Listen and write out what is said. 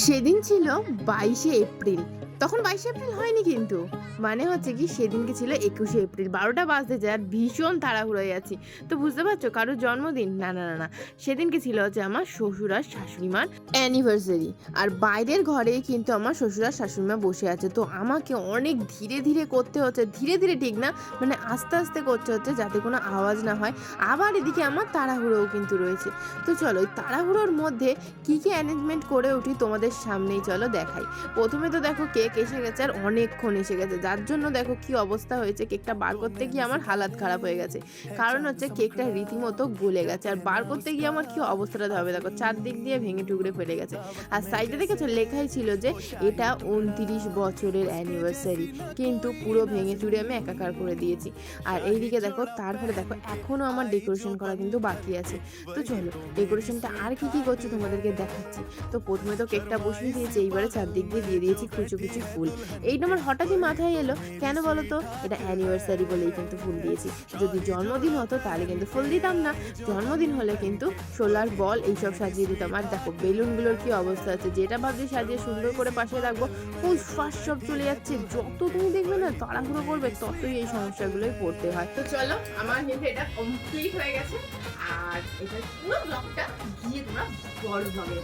সেদিন ছিল 22শে এপ্রিল। তখন 22শে এপ্রিল হয়নি কিন্তু। মানে হচ্ছে কি সেদিনকে ছিল 21শে এপ্রিল। ১২টা বাজতে যায় আর ভীষণ তাড়াহুড়োয় আছি। তো বুঝতে পারছো কারোর জন্মদিন? না, না, না, না। সেদিনকে ছিল হচ্ছে আমার শ্বশুর আর শাশুড়ি মার অ্যানিভার্সারি। আর বাইরের ঘরেই কিন্তু আমার শ্বশুর আর শাশুড়ি মা বসে আছে। তো আমাকে অনেক ধীরে, ধীরে করতে হচ্ছে। ধীরে, ধীরে ঠিক না, মানে আস্তে, আস্তে করতে হচ্ছে যাতে কোনো আওয়াজ না হয়। আবার এদিকে আমার তাড়াহুড়োও কিন্তু রয়েছে। তো চলো ওই তাড়াহুড়োর মধ্যে কি কি অ্যারেঞ্জমেন্ট করে উঠি তোমাদের সামনেই চলো দেখাই। প্রথমে তো দেখো কেক এসে গেছে আর অনেকক্ষণ এসে গেছে, যার জন্য দেখো কি অবস্থা হয়েছে। কেকটা বার করতে গিয়ে আমার হালাত খারাপ হয়ে গেছে, কারণ হচ্ছে কেকটা রীতিমতো গলে গেছে। আর বার করতে গিয়ে আমার কি অবস্থাটা হবে দেখো, চারদিক দিয়ে ভেঙে টুকরে ফেলে গেছে। আর সাইডে দেখেছো লেখাই ছিল যে এটা 29 বছরের অ্যানিভার্সারি, কিন্তু পুরো ভেঙে চুরে আমি একাকার করে দিয়েছি। আর এইদিকে দেখো, তারপরে দেখো এখনো আমার ডেকোরেশন করা কিন্তু বাকি আছে। তো চলো ডেকোরেশনটা আর কি কি করছে তোমাদেরকে দেখাচ্ছি। তো প্রথমে তো কেকটা বসিয়ে দিয়েছি, এইবারে চারদিক দিয়ে দিয়ে দিয়েছি কুচো কুচি ফুল। এইটা আমার হঠাৎই মাথায় এলো, কেন বলো তো? এটা অ্যানিভার্সারি বলেই কিন্তু ফুল দিয়েছি। যদি জন্মদিন হতো তাহলে কিন্তু ফুল দিতাম না। জন্মদিন হলে কিন্তু সোলার বল এইসব সাজিয়ে দিতাম। আর দেখো বেলুনগুলোর কি অবস্থা আছে, যেটা ভাবছি সাজিয়ে সুন্দর করে পাশে রাখবো, ফুস ফাস সব চলে যাচ্ছে। যত তুমি দেখবে না তাড়াহুড়ো করবে, ততই এই সমস্যাগুলোই পড়তে হয়। তো চলো আমার কিন্তু এটা কমপ্লিট হয়ে গেছে। আর এটা পুরো ব্লগটা গিয়ে তোমরা বড় ব্লগে